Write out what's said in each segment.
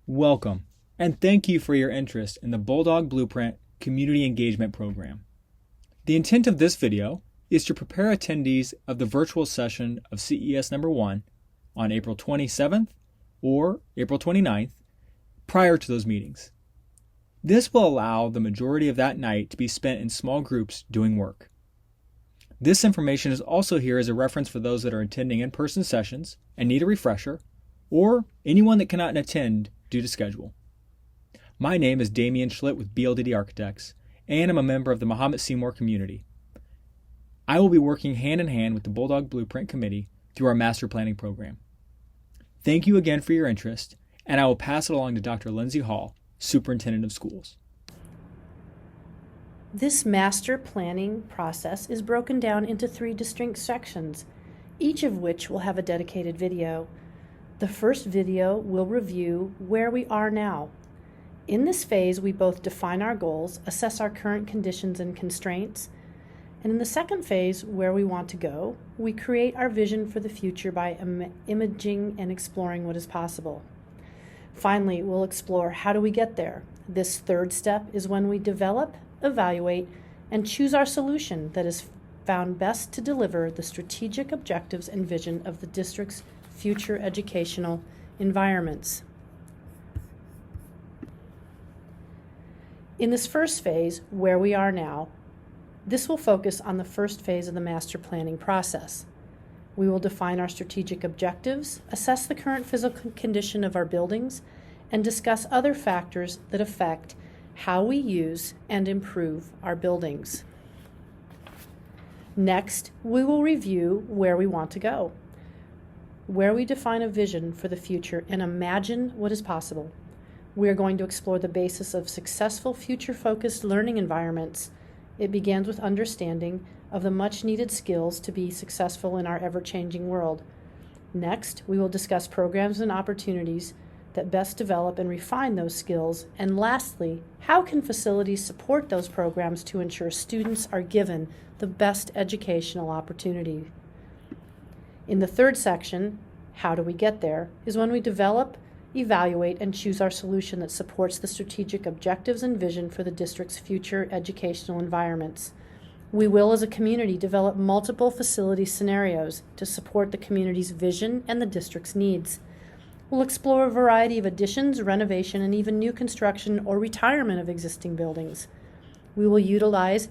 Welcome, and thank you for your interest in the Bulldog Blueprint Community Engagement Program. The intent of this video is to prepare attendees of the virtual session of CES number 1 on April 27th or April 29th prior to those meetings. This will allow the majority of that night to be spent in small groups doing work. This information is also here as a reference for those that are attending in-person sessions and need a refresher, or anyone that cannot attend due to schedule. My name is Damian Schlitt with BLDD Architects, and I'm a member of the Mahomet-Seymour community. I will be working hand in hand with the Bulldog Blueprint Committee through our master planning program. Thank you again for your interest, and I will pass it along to Dr. Lindsey Hall, Superintendent of Schools. This master planning process is broken down into 3 distinct sections, each of which will have a dedicated video. The first video will review where we are now. In this phase, we both define our goals, assess our current conditions and constraints, and in the second phase, where we want to go, we create our vision for the future by imaging and exploring what is possible. Finally, we'll explore how do we get there. This third step is when we develop, evaluate, and choose our solution that is found best to deliver the strategic objectives and vision of the district's future educational environments. In this first phase, where we are now, this will focus on the first phase of the master planning process. We will define our strategic objectives, assess the current physical condition of our buildings, and discuss other factors that affect how we use and improve our buildings. Next, we will review where we want to go, where we define a vision for the future and imagine what is possible. We are going to explore the basis of successful future-focused learning environments. It begins with understanding of the much-needed skills to be successful in our ever-changing world. Next, we will discuss programs and opportunities that best develop and refine those skills. And lastly, how can facilities support those programs to ensure students are given the best educational opportunity? In the third section, how do we get there, is when we develop, evaluate, and choose our solution that supports the strategic objectives and vision for the district's future educational environments. We will, as a community, develop multiple facility scenarios to support the community's vision and the district's needs. We'll explore a variety of additions, renovation, and even new construction or retirement of existing buildings. We will utilize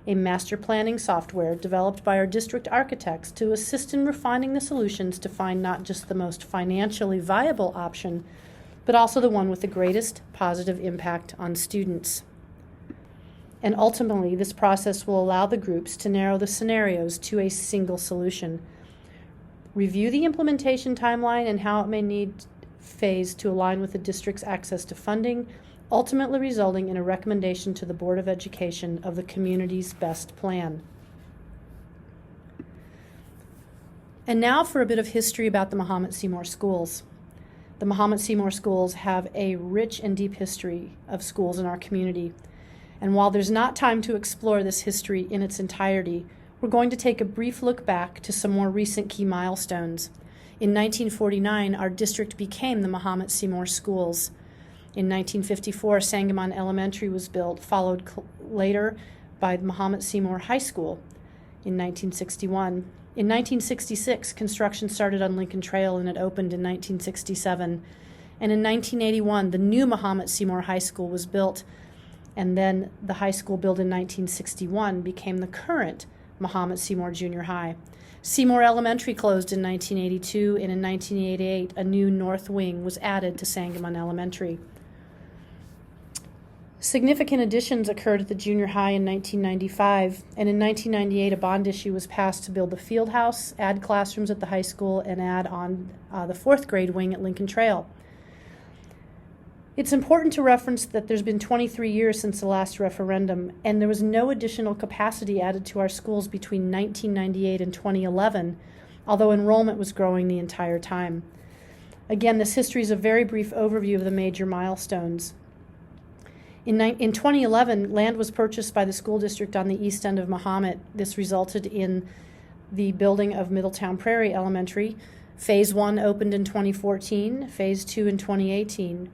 a master planning software developed by our district architects to assist in refining the solutions to find not just the most financially viable option, but also the one with the greatest positive impact on students. And ultimately, this process will allow the groups to narrow the scenarios to a single solution. Review the implementation timeline and how it may need phase to align with the district's access to funding, ultimately resulting in a recommendation to the Board of Education of the community's best plan. And now for a bit of history about the Mahomet-Seymour schools. The Mahomet-Seymour schools have a rich and deep history of schools in our community. And while there's not time to explore this history in its entirety, we're going to take a brief look back to some more recent key milestones. In 1949, our district became the Mahomet-Seymour schools. In 1954, Sangamon Elementary was built, followed later by Mahomet-Seymour High School in 1961. In 1966, construction started on Lincoln Trail and it opened in 1967. And in 1981, the new Mahomet-Seymour High School was built, and then the high school built in 1961 became the current Mahomet-Seymour Junior High. Seymour Elementary closed in 1982, and in 1988, a new north wing was added to Sangamon Elementary. Significant additions occurred at the junior high in 1995, and in 1998, a bond issue was passed to build the field house, add classrooms at the high school, and add on the 4th grade wing at Lincoln Trail. It's important to reference that there's been 23 years since the last referendum, and there was no additional capacity added to our schools between 1998 and 2011, although enrollment was growing the entire time. Again, this history is a very brief overview of the major milestones. In 2011, land was purchased by the school district on the east end of Mahomet. This resulted in the building of Middletown Prairie Elementary. Phase 1 opened in 2014, Phase 2 in 2018.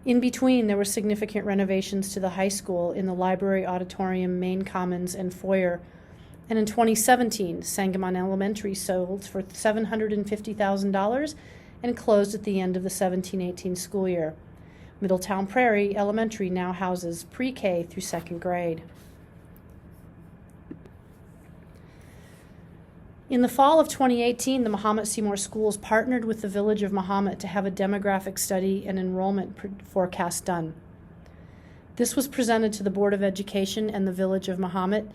In between, there were significant renovations to the high school in the library, auditorium, main commons, and foyer. And in 2017, Sangamon Elementary sold for $750,000 and closed at the end of the 17-18 school year. Middletown Prairie Elementary now houses pre-K through second grade. In the fall of 2018, the Mahomet-Seymour schools partnered with the Village of Mahomet to have a demographic study and enrollment forecast done. This was presented to the Board of Education and the Village of Mahomet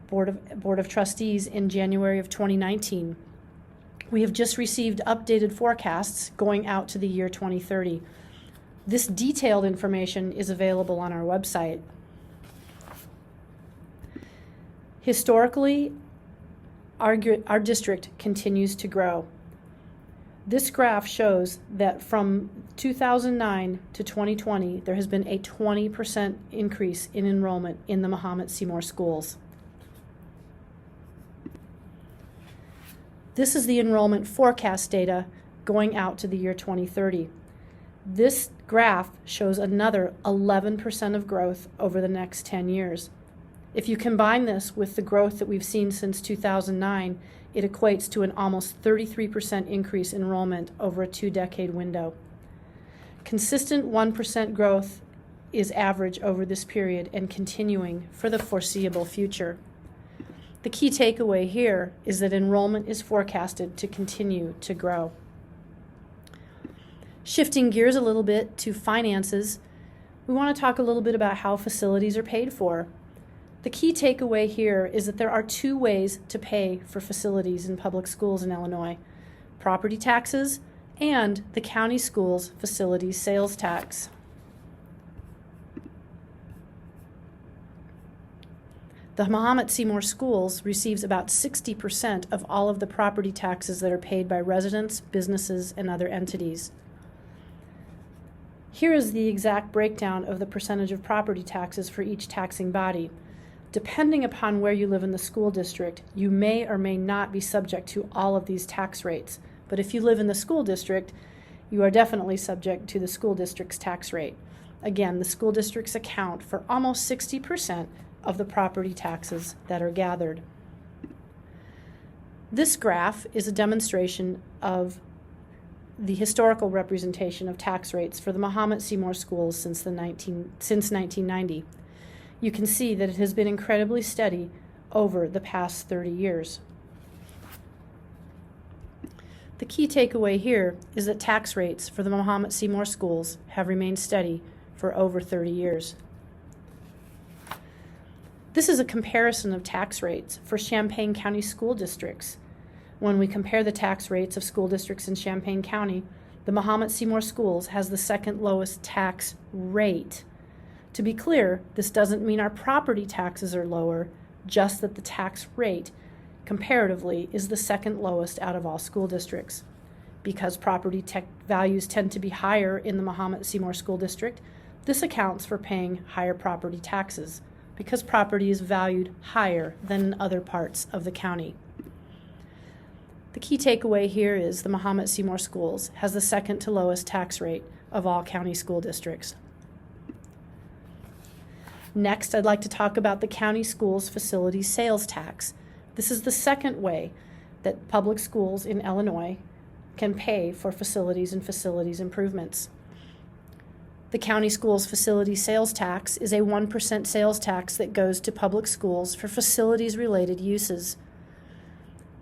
Board of Trustees in January of 2019. We have just received updated forecasts going out to the year 2030. This detailed information is available on our website. Historically, our district continues to grow. This graph shows that from 2009 to 2020, there has been a 20% increase in enrollment in the Mahomet-Seymour schools. This is the enrollment forecast data going out to the year 2030. This graph shows another 11% of growth over the next 10 years. If you combine this with the growth that we've seen since 2009, it equates to an almost 33% increase in enrollment over a 2-decade window. Consistent 1% growth is average over this period and continuing for the foreseeable future. The key takeaway here is that enrollment is forecasted to continue to grow. Shifting gears a little bit to finances, we want to talk a little bit about how facilities are paid for. The key takeaway here is that there are 2 ways to pay for facilities in public schools in Illinois: property taxes and the county schools facilities sales tax. The Mahomet-Seymour schools receives about 60% of all of the property taxes that are paid by residents, businesses, and other entities. Here is the exact breakdown of the percentage of property taxes for each taxing body. Depending upon where you live in the school district, you may or may not be subject to all of these tax rates. But if you live in the school district, you are definitely subject to the school district's tax rate. Again, the school districts account for almost 60% of the property taxes that are gathered. This graph is a demonstration of the historical representation of tax rates for the Mahomet-Seymour schools since 1990. You can see that it has been incredibly steady over the past 30 years. The key takeaway here is that tax rates for the Mahomet-Seymour schools have remained steady for over 30 years. This is a comparison of tax rates for Champaign County school districts. When we compare the tax rates of school districts in Champaign County, the Mahomet-Seymour schools has the second lowest tax rate. To be clear, this doesn't mean our property taxes are lower, just that the tax rate, comparatively, is the second lowest out of all school districts. Because property values tend to be higher in the Mahomet-Seymour school district, this accounts for paying higher property taxes, because property is valued higher than in other parts of the county. The key takeaway here is the Mahomet-Seymour schools has the second to lowest tax rate of all county school districts. Next, I'd like to talk about the county schools facilities sales tax. This is the second way that public schools in Illinois can pay for facilities and facilities improvements. The county schools facilities sales tax is a 1% sales tax that goes to public schools for facilities-related uses.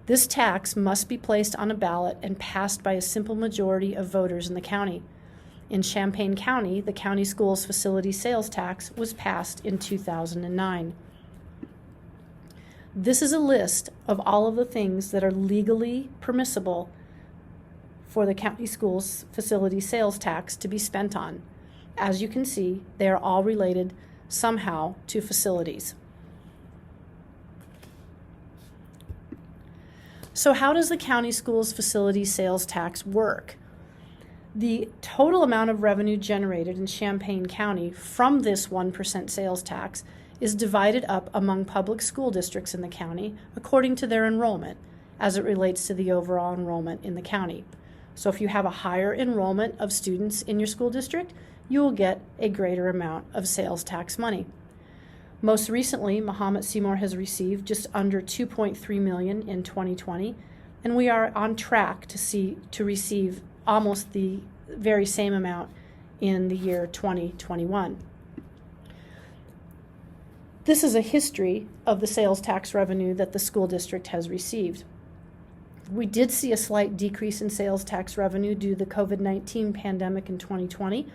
This tax must be placed on a ballot and passed by a simple majority of voters in the county. In Champaign County, the county schools facility sales tax was passed in 2009. This is a list of all of the things that are legally permissible for the county schools facility sales tax to be spent on. As you can see, they are all related somehow to facilities. So how does the county schools facility sales tax work? The total amount of revenue generated in Champaign County from this 1% sales tax is divided up among public school districts in the county according to their enrollment as it relates to the overall enrollment in the county. So if you have a higher enrollment of students in your school district, you will get a greater amount of sales tax money. Most recently, Mahomet-Seymour has received just under $2.3 million in 2020, and we are on track to receive almost the very same amount in the year 2021. This is a history of the sales tax revenue that the school district has received. We did see a slight decrease in sales tax revenue due to the COVID-19 pandemic in 2020.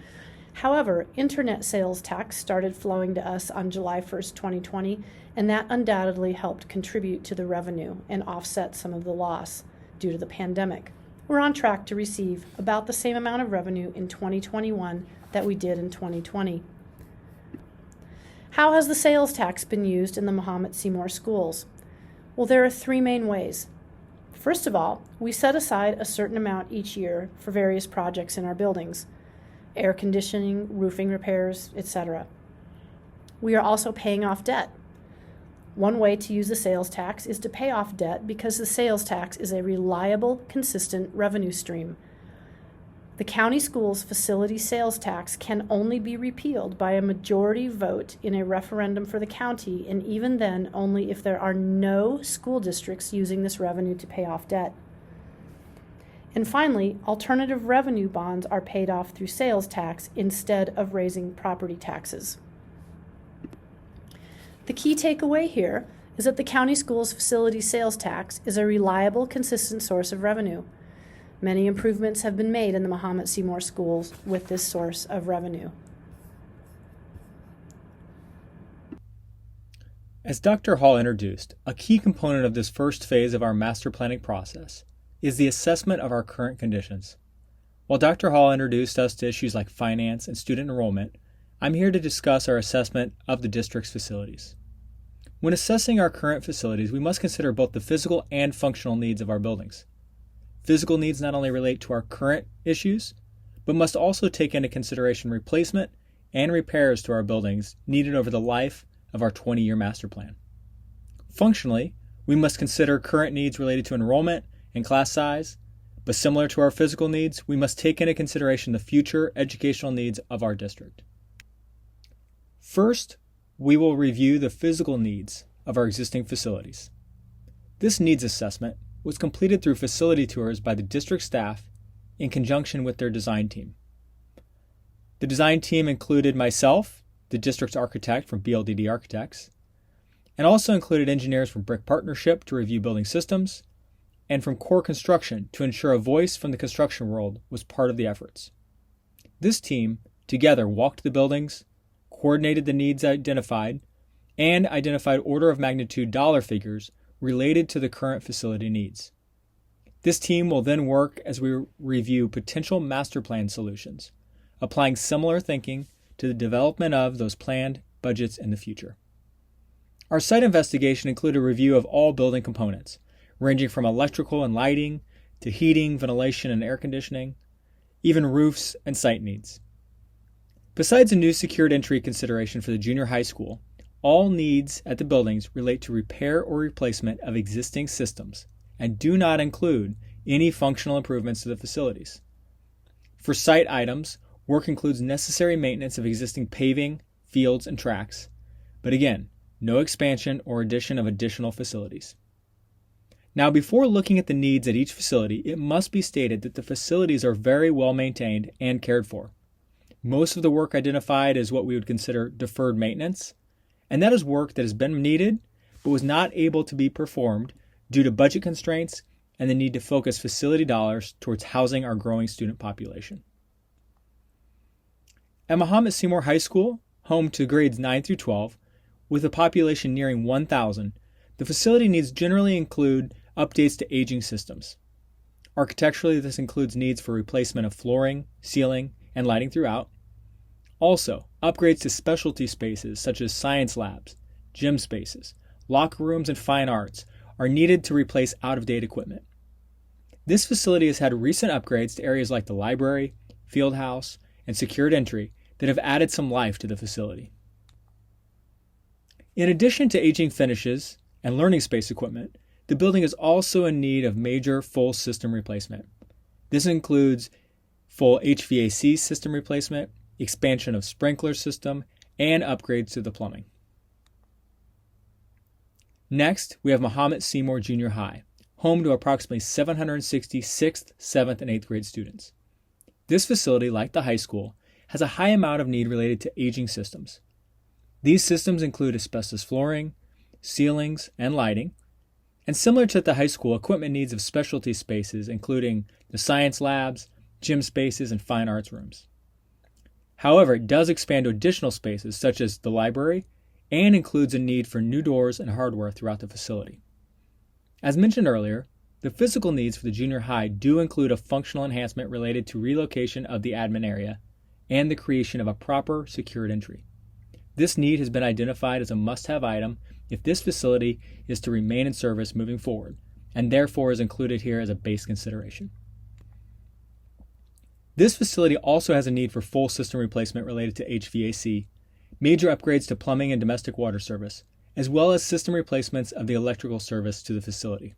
However, internet sales tax started flowing to us on July 1st, 2020, and that undoubtedly helped contribute to the revenue and offset some of the loss due to the pandemic. We're on track to receive about the same amount of revenue in 2021 that we did in 2020. How has the sales tax been used in the Mahomet-Seymour schools? Well, there are three main ways. First of all, we set aside a certain amount each year for various projects in our buildings: air conditioning, roofing repairs, etc. We are also paying off debt. One way to use the sales tax is to pay off debt because the sales tax is a reliable, consistent revenue stream. The county school's facility sales tax can only be repealed by a majority vote in a referendum for the county, and even then only if there are no school districts using this revenue to pay off debt. And finally, alternative revenue bonds are paid off through sales tax instead of raising property taxes. The key takeaway here is that the county school's facility sales tax is a reliable, consistent source of revenue. Many improvements have been made in the Mahomet-Seymour schools with this source of revenue. As Dr. Hall introduced, a key component of this first phase of our master planning process is the assessment of our current conditions. While Dr. Hall introduced us to issues like finance and student enrollment, I'm here to discuss our assessment of the district's facilities. When assessing our current facilities, we must consider both the physical and functional needs of our buildings. Physical needs not only relate to our current issues, but must also take into consideration replacement and repairs to our buildings needed over the life of our 20-year master plan. Functionally, we must consider current needs related to enrollment and class size, but similar to our physical needs, we must take into consideration the future educational needs of our district. First, we will review the physical needs of our existing facilities. This needs assessment was completed through facility tours by the district staff in conjunction with their design team. The design team included myself, the district's architect from BLDD Architects, and also included engineers from Brick Partnership to review building systems, and from Core Construction to ensure a voice from the construction world was part of the efforts. This team together walked the buildings, coordinated the needs identified, and identified order of magnitude dollar figures related to the current facility needs. This team will then work as we review potential master plan solutions, applying similar thinking to the development of those planned budgets in the future. Our site investigation included a review of all building components, ranging from electrical and lighting to heating, ventilation, and air conditioning, even roofs and site needs. Besides a new secured entry consideration for the junior high school, all needs at the buildings relate to repair or replacement of existing systems and do not include any functional improvements to the facilities. For site items, work includes necessary maintenance of existing paving, fields, and tracks, but again, no expansion or addition of additional facilities. Now, before looking at the needs at each facility, it must be stated that the facilities are very well maintained and cared for. Most of the work identified is what we would consider deferred maintenance, and that is work that has been needed but was not able to be performed due to budget constraints and the need to focus facility dollars towards housing our growing student population. At Mahomet-Seymour High School, home to grades 9 through 12, with a population nearing 1,000, the facility needs generally include updates to aging systems. Architecturally, this includes needs for replacement of flooring, ceiling, and lighting throughout. Also, upgrades to specialty spaces such as science labs, gym spaces, locker rooms, and fine arts are needed to replace out-of-date equipment. This facility has had recent upgrades to areas like the library, field house, and secured entry that have added some life to the facility. In addition to aging finishes and learning space equipment, the building is also in need of major full system replacement. This includes full HVAC system replacement, expansion of sprinkler system, and upgrades to the plumbing. Next, we have Mahomet-Seymour Junior High, home to approximately 760 6th, 7th, and 8th grade students. This facility, like the high school, has a high amount of need related to aging systems. These systems include asbestos flooring, ceilings, and lighting, and similar to the high school, equipment needs of specialty spaces, including the science labs, gym spaces, and fine arts rooms. However, it does expand to additional spaces such as the library and includes a need for new doors and hardware throughout the facility. As mentioned earlier, the physical needs for the junior high do include a functional enhancement related to relocation of the admin area and the creation of a proper secured entry. This need has been identified as a must-have item if this facility is to remain in service moving forward, and therefore is included here as a base consideration. This facility also has a need for full system replacement related to HVAC, major upgrades to plumbing and domestic water service, as well as system replacements of the electrical service to the facility.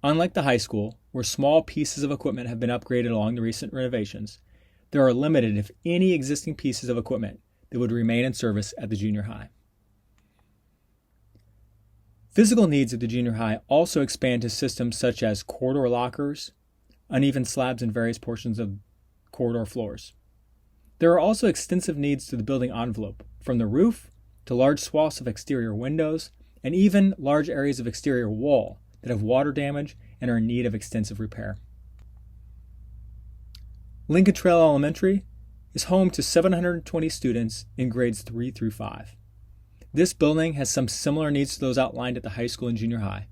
Unlike the high school, where small pieces of equipment have been upgraded along the recent renovations, there are limited, if any, existing pieces of equipment that would remain in service at the junior high. Physical needs of the junior high also expand to systems such as corridor lockers, uneven slabs in various portions of corridor floors. There are also extensive needs to the building envelope, from the roof to large swaths of exterior windows, and even large areas of exterior wall that have water damage and are in need of extensive repair. Lincoln Trail Elementary is home to 720 students in grades 3 through 5. This building has some similar needs to those outlined at the high school and junior high.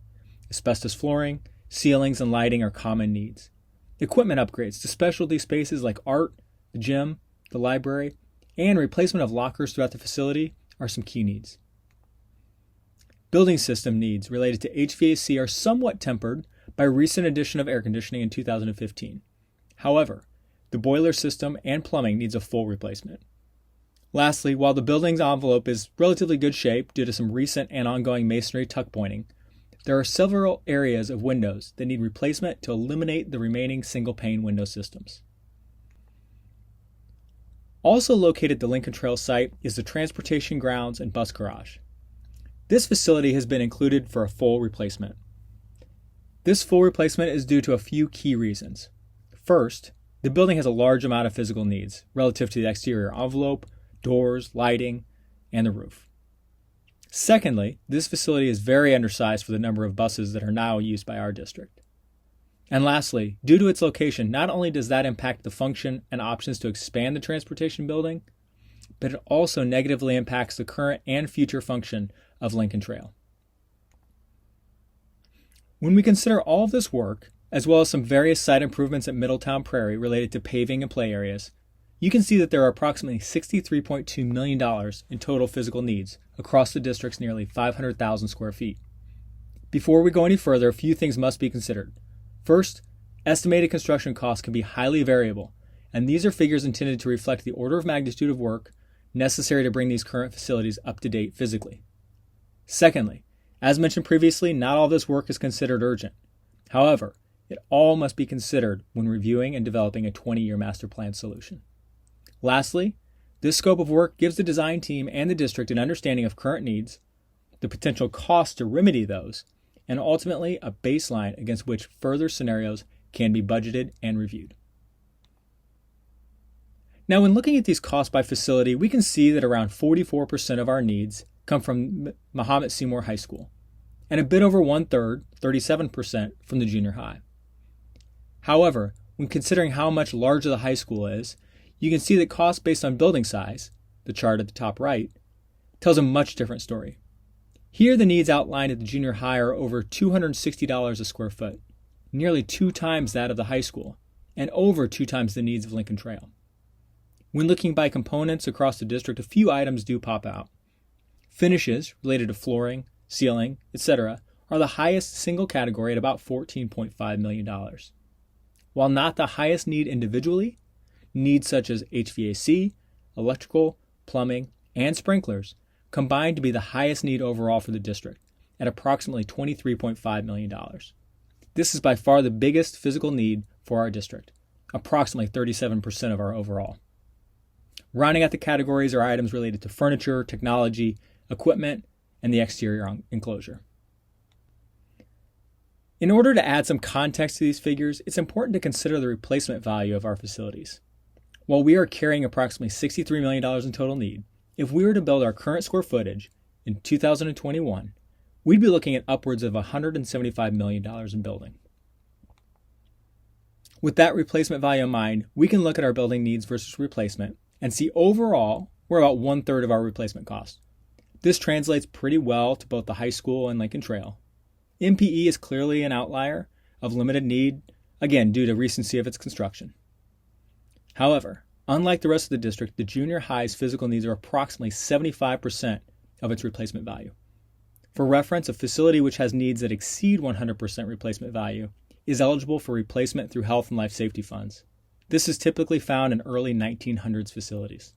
Asbestos flooring, ceilings, and lighting are common needs. Equipment upgrades to specialty spaces like art, the gym, the library, and replacement of lockers throughout the facility are some key needs. Building system needs related to HVAC are somewhat tempered by recent addition of air conditioning in 2015. However, the boiler system and plumbing needs a full replacement. Lastly, while the building's envelope is relatively good shape due to some recent and ongoing masonry tuck pointing, there are several areas of windows that need replacement to eliminate the remaining single-pane window systems. Also located at the Lincoln Trail site is the transportation grounds and bus garage. This facility has been included for a full replacement. This full replacement is due to a few key reasons. First, the building has a large amount of physical needs relative to the exterior envelope, doors, lighting, and the roof. Secondly, this facility is very undersized for the number of buses that are now used by our district. And lastly, due to its location, not only does that impact the function and options to expand the transportation building, but it also negatively impacts the current and future function of Lincoln Trail. When we consider all of this work, as well as some various site improvements at Middletown Prairie related to paving and play areas, you can see that there are approximately $63.2 million in total physical needs across the district's nearly 500,000 square feet. Before we go any further, a few things must be considered. First, estimated construction costs can be highly variable, and these are figures intended to reflect the order of magnitude of work necessary to bring these current facilities up to date physically. Secondly, as mentioned previously, not all this work is considered urgent. However, it all must be considered when reviewing and developing a 20-year master plan solution. Lastly, this scope of work gives the design team and the district an understanding of current needs, the potential costs to remedy those, and ultimately a baseline against which further scenarios can be budgeted and reviewed. Now, when looking at these costs by facility, we can see that around 44% of our needs come from Mahomet-Seymour High School, and a bit over 1/3, 37%, from the junior high. However, when considering how much larger the high school is, you can see that costs based on building size, the chart at the top right, tells a much different story. Here, the needs outlined at the junior high are over $260 a square foot, nearly 2 times that of the high school, and over 2 times the needs of Lincoln Trail. When looking by components across the district, a few items do pop out. Finishes related to flooring, ceiling, etc. are the highest single category at about $14.5 million. While not the highest need individually, needs such as HVAC, electrical, plumbing, and sprinklers combine to be the highest need overall for the district at approximately $23.5 million. This is by far the biggest physical need for our district, approximately 37% of our overall. Rounding out the categories are items related to furniture, technology, equipment, and the exterior enclosure. In order to add some context to these figures, it's important to consider the replacement value of our facilities. While we are carrying approximately $63 million in total need, if we were to build our current square footage in 2021, we'd be looking at upwards of $175 million in building. With that replacement value in mind, we can look at our building needs versus replacement and see overall we're about 1/3 of our replacement cost. This translates pretty well to both the high school and Lincoln Trail. MPE is clearly an outlier of limited need, again due to recency of its construction. However, unlike the rest of the district, the junior high's physical needs are approximately 75% of its replacement value. For reference, a facility which has needs that exceed 100% replacement value is eligible for replacement through health and life safety funds. This is typically found in early 1900s facilities.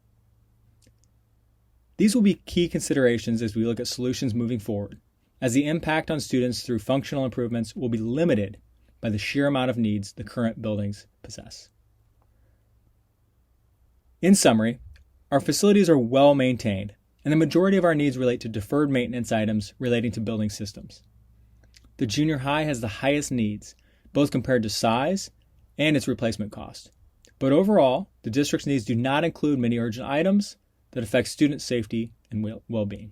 These will be key considerations as we look at solutions moving forward, as the impact on students through functional improvements will be limited by the sheer amount of needs the current buildings possess. In summary, our facilities are well maintained, and the majority of our needs relate to deferred maintenance items relating to building systems. The junior high has the highest needs, both compared to size and its replacement cost. But overall, the district's needs do not include many urgent items that affect student safety and well-being.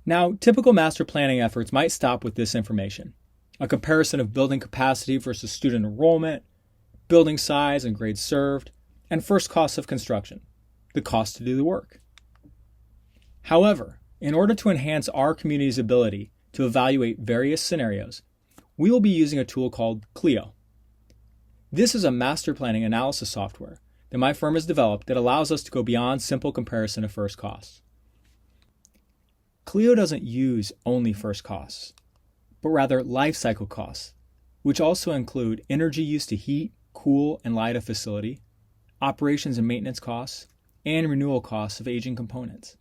Now, typical master planning efforts might stop with this information: a comparison of building capacity versus student enrollment, building size and grades served, and first costs of construction, the cost to do the work. However, in order to enhance our community's ability to evaluate various scenarios, we will be using a tool called Clio. This is a master planning analysis software that my firm has developed that allows us to go beyond simple comparison of first costs. Clio doesn't use only first costs, but rather life cycle costs, which also include energy used to heat, cool, and light a facility, operations and maintenance costs, and renewal costs of aging components.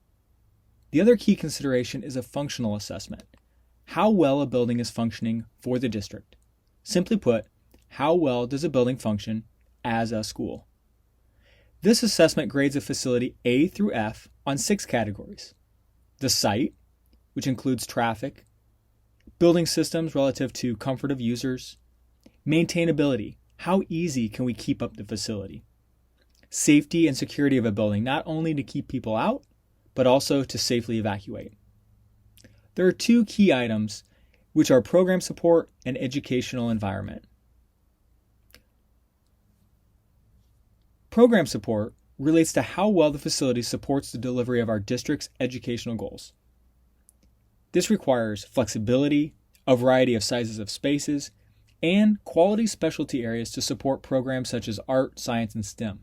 The other key consideration is a functional assessment: how well a building is functioning for the district. Simply put, how well does a building function as a school? This assessment grades a facility A through F on 6 categories: the site, which includes traffic, building systems relative to comfort of users, maintainability, how easy can we keep up the facility, safety and security of a building, not only to keep people out, but also to safely evacuate. There are 2 key items, which are program support and educational environment. Program support relates to how well the facility supports the delivery of our district's educational goals. This requires flexibility, a variety of sizes of spaces, and quality specialty areas to support programs such as art, science, and STEM.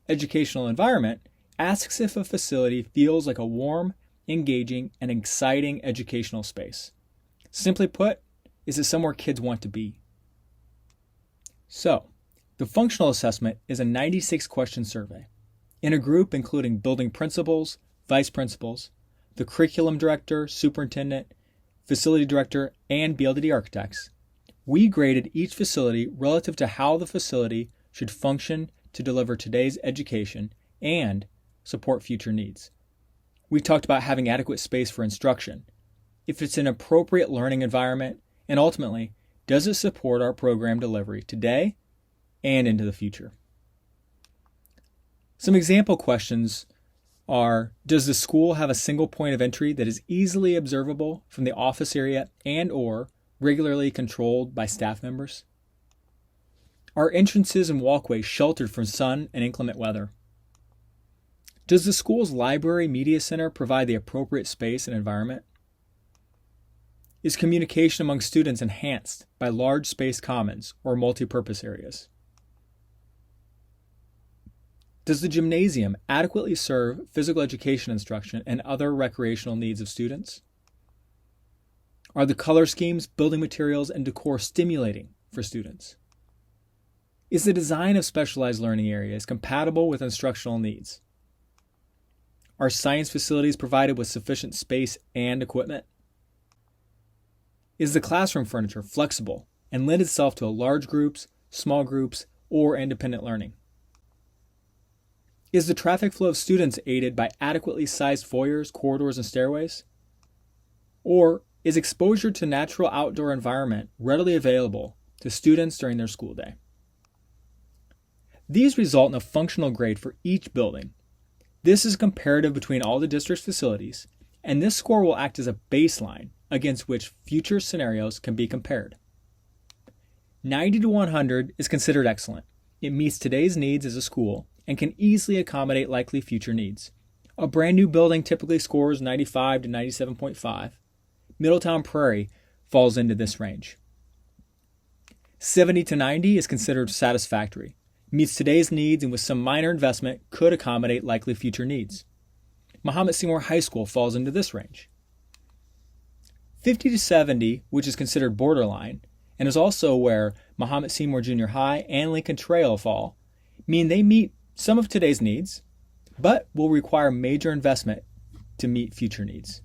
Educational environment asks if a facility feels like a warm, engaging, and exciting educational space. Simply put, is it somewhere kids want to be? So, the functional assessment is a 96-question survey. In a group including building principals, vice principals, the curriculum director, superintendent, facility director, and BLDD architects, we graded each facility relative to how the facility should function to deliver today's education and support future needs. We talked about having adequate space for instruction, if it's an appropriate learning environment, and ultimately, does it support our program delivery today and into the future? Some example questions are: does the school have a single point of entry that is easily observable from the office area and/or regularly controlled by staff members? Are entrances and walkways sheltered from sun and inclement weather? Does the school's library media center provide the appropriate space and environment? Is communication among students enhanced by large space commons or multi-purpose areas? Does the gymnasium adequately serve physical education instruction and other recreational needs of students? Are the color schemes, building materials, and decor stimulating for students? Is the design of specialized learning areas compatible with instructional needs? Are science facilities provided with sufficient space and equipment? Is the classroom furniture flexible and lend itself to large groups, small groups, or independent learning? Is the traffic flow of students aided by adequately sized foyers, corridors, and stairways? Or is exposure to natural outdoor environment readily available to students during their school day? These result in a functional grade for each building. This is comparative between all the district's facilities, and this score will act as a baseline against which future scenarios can be compared. 90 to 100 is considered excellent. It meets today's needs as a school and can easily accommodate likely future needs. A brand new building typically scores 95 to 97.5. Middletown Prairie falls into this range. 70 to 90 is considered satisfactory. Meets today's needs and with some minor investment could accommodate likely future needs. Mahomet-Seymour High School falls into this range. 50 to 70, which is considered borderline, and is also where Mahomet-Seymour Junior High and Lincoln Trail fall, mean they meet some of today's needs, but will require major investment to meet future needs.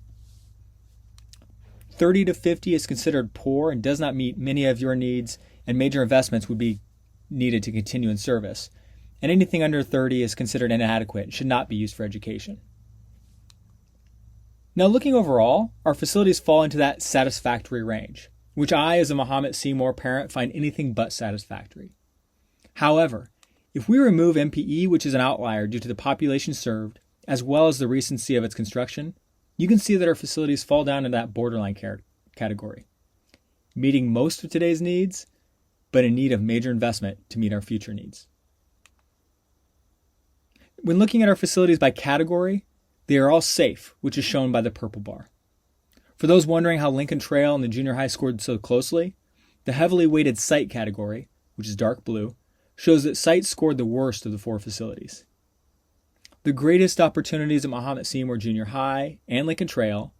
30 to 50 is considered poor and does not meet many of your needs, and major investments would be needed to continue in service. And anything under 30 is considered inadequate and should not be used for education. Now, looking overall, our facilities fall into that satisfactory range, which I, as a Mahomet-Seymour parent, find anything but satisfactory. However, if we remove MPE, which is an outlier due to the population served, as well as the recency of its construction, you can see that our facilities fall down in that borderline category, meeting most of today's needs, but in need of major investment to meet our future needs. When looking at our facilities by category, they are all safe, which is shown by the purple bar. For those wondering how Lincoln Trail and the junior high scored so closely, the heavily weighted site category, which is dark blue, shows that site scored the worst of the four facilities. The greatest opportunities at Mahomet-Seymour Junior High and Lincoln Trail,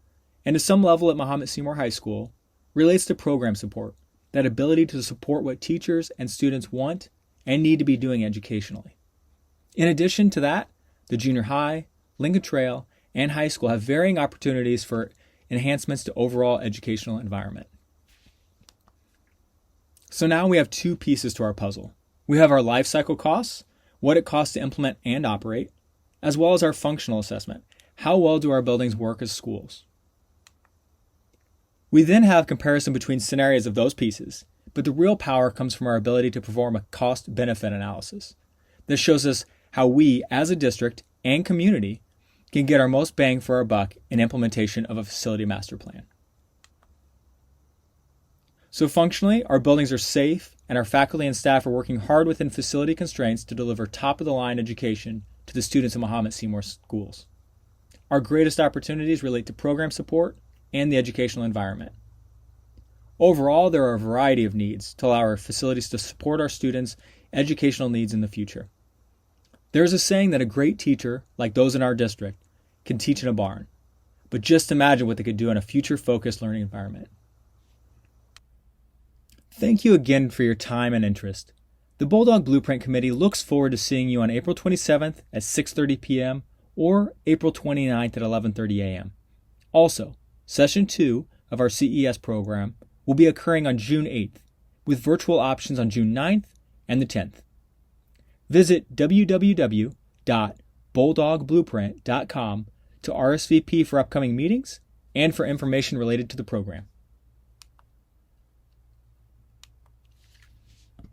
and to some level at Mahomet-Seymour High School, relates to program support, that ability to support what teachers and students want and need to be doing educationally. In addition to that, the junior high, Lincoln Trail, and high school have varying opportunities for enhancements to overall educational environment. So now we have two pieces to our puzzle. We have our life cycle costs, what it costs to implement and operate, as well as our functional assessment. How well do our buildings work as schools? We then have comparison between scenarios of those pieces, but the real power comes from our ability to perform a cost-benefit analysis. This shows us how we, as a district and community, can get our most bang for our buck in implementation of a facility master plan. So functionally, our buildings are safe and our faculty and staff are working hard within facility constraints to deliver top-of-the-line education to the students of Mahomet-Seymour schools. Our greatest opportunities relate to program support and the educational environment. Overall, there are a variety of needs to allow our facilities to support our students' educational needs in the future. There's a saying that a great teacher, like those in our district, can teach in a barn, but just imagine what they could do in a future-focused learning environment. Thank you again for your time and interest. The Bulldog Blueprint Committee looks forward to seeing you on April 27th at 6:30 p.m. or April 29th at 11:30 a.m. Also, Session 2 of our CES program will be occurring on June 8th, with virtual options on June 9th and the 10th. Visit www.bulldogblueprint.com to RSVP for upcoming meetings and for information related to the program.